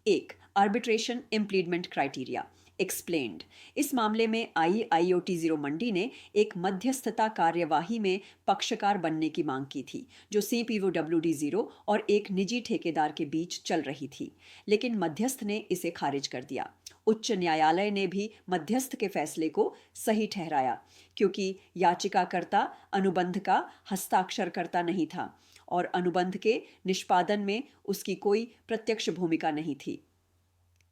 एक, arbitration इम्प्लीडमेंट criteria explained. इस मामले में IIoT0 मंडी ने एक मध्यस्थता कार्यवाही में पक्षकार बनने की मांग की थी, जो CPOWD0 और एक निजी ठेकेदार के बीच चल रही थी, लेकिन मध्यस्थ ने इसे खारिज कर दिया। उच्च न्यायालय ने भी मध्यस्थ के फैसले को सही ठहराया, क्योंकि याचिकाकर्ता अनुबंध का हस्ताक्षरकर्ता नहीं था और अनुबंध के निष्पादन में उसकी कोई प्रत्यक्ष भूमिका नहीं थी।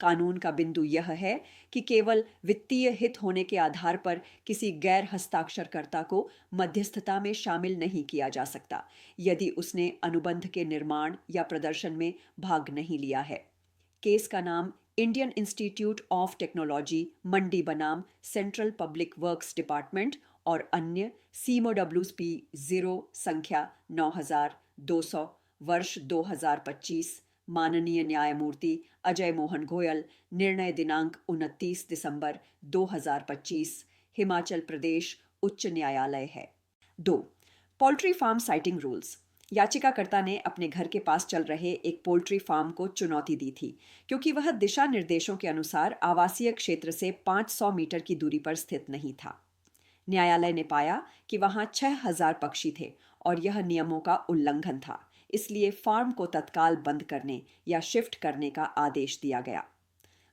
कानून का बिंदु यह है कि केवल वित्तीय हित होने के आधार पर किसी गैर हस्ताक्षरकर्ता को मध्यस्थता में शामिल नहीं किया जा सकता, यदि उसने अनुबंध के निर्माण या प्रदर्शन में भाग नहीं लिया है। केस का नाम इंडियन इंस्टीट्यूट ऑफ टेक्नोलॉजी मंडी बनाम सेंट्रल पब्लिक वर्क्स डिपार्टमेंट और अन्य CMOWSP 0 संख्या 9200 वर्ष 2025, माननीय न्यायमूर्ति अजय मोहन गोयल, निर्णय दिनांक 29 दिसंबर 2025, हिमाचल प्रदेश उच्च न्यायालय है। 2. Poultry farm siting rules. याचिकाकर्ता ने अपने घर के पास चल रहे एक पोल्ट्री फार्म को चुनौती दी थी, क्योंकि वह दिशा निर्देशों के अनुसार आवासीय क्षेत्र से 500 मीटर की दूरी पर स्थित नहीं था। न्यायालय ने पाया कि वहां 6000 पक्षी थे और यह नियमों का उल्लंघन था, इसलिए फार्म को तत्काल बंद करने या शिफ्ट करने का आदेश दिया गया।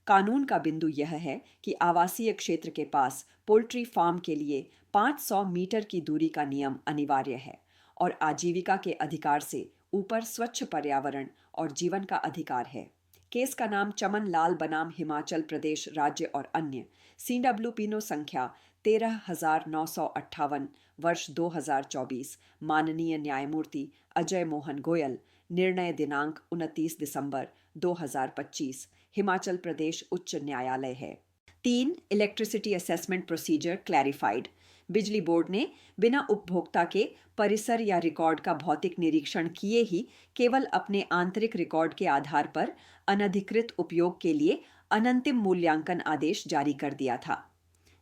कानून का बिंदु यह है कि आवासीय क्षेत्र के पास पोल्ट्री फार्म के लिए 500 मीटर की दूरी का नियम अनिवार्य है और आजीविका के अधिकार से ऊपर स्वच्छ पर्यावरण और जीवन का अधिकार है। केस का नाम चमन लाल बनाम हिमाचल प्रदेश राज्य और अन्य, CWPNO संख्या 13958 वर्ष 2024, माननीय न्यायमूर्ति अजय मोहन गोयल, निर्णय दिनांक 29 दिसंबर 2025, हिमाचल प्रदेश उच्च न्यायालय है। 3. Electricity assessment procedure clarified. बिजली बोर्ड ने बिना उपभोक्ता के परिसर या रिकॉर्ड का भौतिक निरीक्षण किए ही केवल अपने आंतरिक रिकॉर्ड के आधार पर अनधिकृत उपयोग के लिए अनंतिम मूल्यांकन आदेश जारी कर दिया था।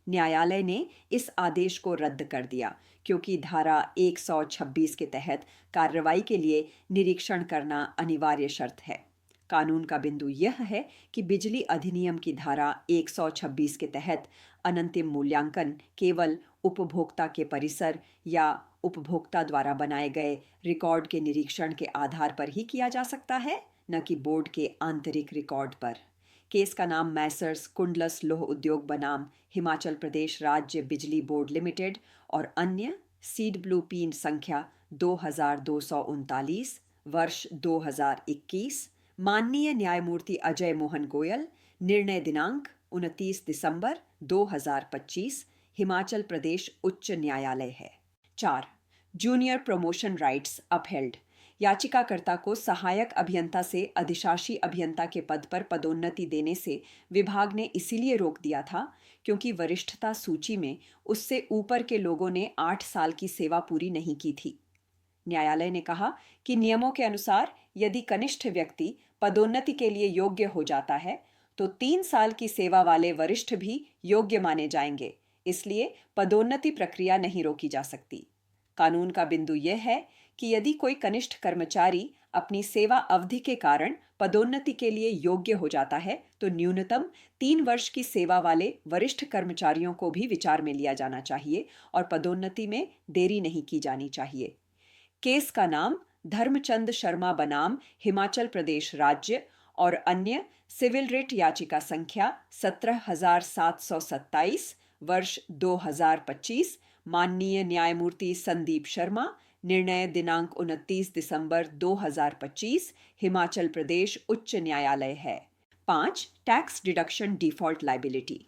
न्यायालय ने इस आदेश को रद्द कर दिया, क्योंकि धारा 126 के तहत कार्रवाई के लिए निरीक्षण करना अनिवार्य शर्त है। कानून का बिंदु यह है कि बिजली अधिनियम की धारा 126 के तहत अनंतिम मूल्यांकन केवल उपभोक्ता के परिसर या उपभोक्ता द्वारा बनाए गए रिकॉर्ड के निरीक्षण के आधार पर ही किया जा सकता है, न कि बोर्ड के आंतरिक रिकॉर्ड पर। केस का नाम मैसर्स कुंडलस लोह उद्योग बनाम हिमाचल प्रदेश राज्य बिजली बोर्ड लिमिटेड और अन्य, CWPN संख्या 2239 वर्ष 2021, माननीय न्यायमूर्ति अजय मोहन गोयल, निर्णय दिनांक 29 दिसंबर 2025, हिमाचल प्रदेश उच्च न्यायालय है। 4. Junior promotion rights upheld. याचिकाकर्ता को सहायक अभियंता से अधिशासी अभियंता के पद पर पदोन्नति देने से विभाग ने इसीलिए रोक दिया था क्योंकि वरिष्ठता सूची में उससे ऊपर के लोगों ने 8 साल की सेवा पूरी नहीं की थी। न्यायालय ने कहा कि नियमों के अनुसार यदि कनिष्ठ व्यक्ति पदोन्नति के लिए योग्य हो जाता है तो 3 साल की सेवा वाले वरिष्ठ भी योग्य माने जाएंगे, इसलिए पदोन्नति प्रक्रिया नहीं रोकी जा सकती। कानून का बिंदु यह है कि यदि कोई कनिष्ठ कर्मचारी अपनी सेवा अवधि के कारण पदोन्नति के लिए योग्य हो जाता है तो न्यूनतम 3 वर्ष की सेवा वाले वरिष्ठ कर्मचारियों को भी विचार में लिया जाना चाहिए और पदोन्नति में देरी नहीं की जानी चाहिए। केस का नाम धर्मचंद शर्मा बनाम हिमाचल प्रदेश राज्य और अन्य, सिविल रिट याचिका संख्या 17727 वर्ष 2025, माननीय न्यायमूर्ति संदीप शर्मा, निर्णय दिनांक 29 दिसंबर 2025, हिमाचल प्रदेश उच्च न्यायालय है। 5. Tax deduction default liability.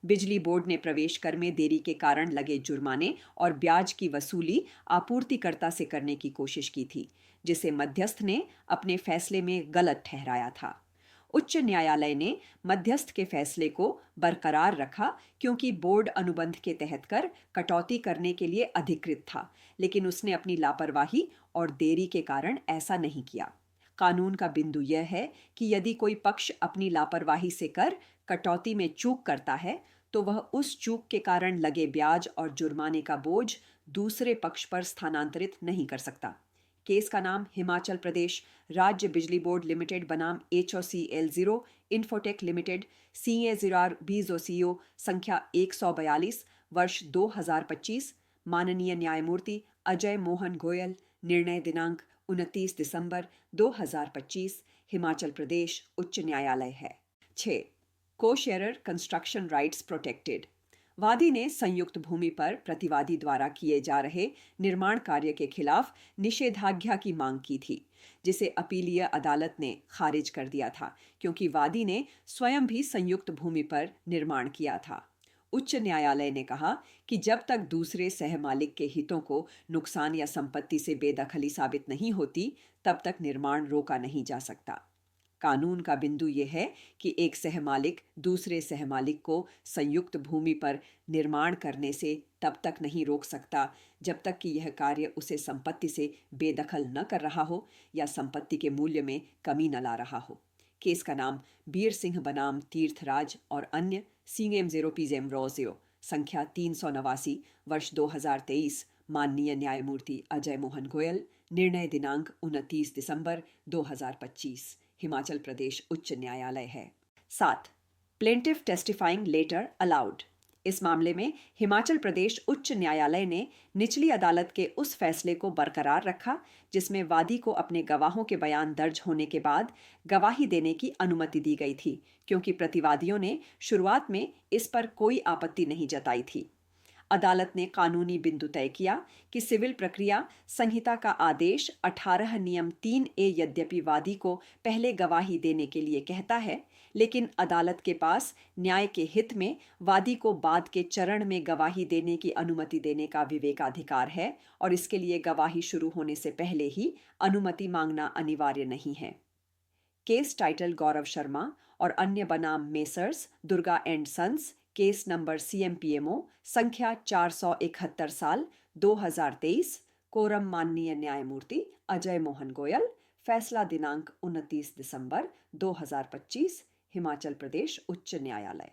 बिजली बोर्ड ने प्रवेश कर में देरी के कारण लगे जुर्माने और ब्याज की वसूली आपूर्तिकर्ता से करने की कोशिश की थी, जिसे मध्यस्थ ने अपने फैसले में गलत ठहराया था। उच्च न्यायालय ने मध्यस्थ के फैसले को बरकरार रखा क्योंकि बोर्ड अनुबंध के तहत कर कटौती करने के लिए अधिकृत था, लेकिन उसने अपनी लापरवाही और देरी के कारण ऐसा नहीं किया। कानून का बिंदु यह है कि यदि कोई पक्ष अपनी लापरवाही से कर कटौती में चूक करता है तो वह उस चूक के कारण लगे ब्याज और जुर्माने का बोझ दूसरे पक्ष पर स्थानांतरित नहीं कर सकता। केस का नाम हिमाचल प्रदेश राज्य बिजली बोर्ड लिमिटेड बनाम HOCL0 इन्फोटेक लिमिटेड CA0R20CO संख्या 142 वर्ष 2025। माननीय न्यायमूर्ति अजय मोहन गोयल। निर्णय दिनांक 29 दिसंबर 2025। हिमाचल प्रदेश उच्च न्यायालय है। 6. को-शेयरर कंस्ट्रक्शन राइट्स प्रोटेक्टेड। वादी ने संयुक्त भूमि पर प्रतिवादी द्वारा किए जा रहे निर्माण कार्य के खिलाफ निषेधाज्ञा की मांग की थी, जिसे अपीलीय अदालत ने खारिज कर दिया था क्योंकि वादी ने स्वयं भी संयुक्त भूमि पर निर्माण किया था। उच्च न्यायालय ने कहा कि जब तक दूसरे सहमालिक के हितों को नुकसान या संपत्ति से बेदखली साबित नहीं होती, तब तक निर्माण रोका नहीं जा सकता। कानून का बिंदु यह है कि एक सहमालिक दूसरे सहमालिक को संयुक्त भूमि पर निर्माण करने से तब तक नहीं रोक सकता जब तक कि यह कार्य उसे संपत्ति से बेदखल न कर रहा हो या संपत्ति के मूल्य में कमी न ला रहा हो। केस का नाम बीर सिंह बनाम तीर्थराज और अन्य CM0PZM संख्या 389 वर्ष 2023। माननीय न्यायमूर्ति अजय मोहन गोयल। निर्णय दिनांक 29 दिसंबर 2025। हिमाचल प्रदेश उच्च न्यायालय है। 7. Plaintiff testifying later allowed. इस मामले में हिमाचल प्रदेश उच्च न्यायालय ने निचली अदालत के उस फैसले को बरकरार रखा जिसमें वादी को अपने गवाहों के बयान दर्ज होने के बाद गवाही देने की अनुमति दी गई थी, क्योंकि प्रतिवादियों ने शुरुआत में इस पर कोई आपत्ति नहीं जताई थी। अदालत ने कानूनी बिंदु तय किया कि सिविल प्रक्रिया संहिता का आदेश 18 नियम 3A यद्यपि वादी को पहले गवाही देने के लिए कहता है, लेकिन अदालत के पास न्याय के हित में वादी को बाद के चरण में गवाही देने की अनुमति देने का विवेकाधिकार है और इसके लिए गवाही शुरू होने से पहले ही अनुमति मांगना अनिवार्य नहीं है। केस टाइटल गौरव शर्मा और अन्य बनाम messrs Durga and sons. Case number CMPMO संख्या 471 साल 2023। कोरम माननीय न्यायमूर्ति अजय मोहन गोयल। फैसला दिनांक 29 दिसंबर 2025। हिमाचल प्रदेश उच्च न्यायालय।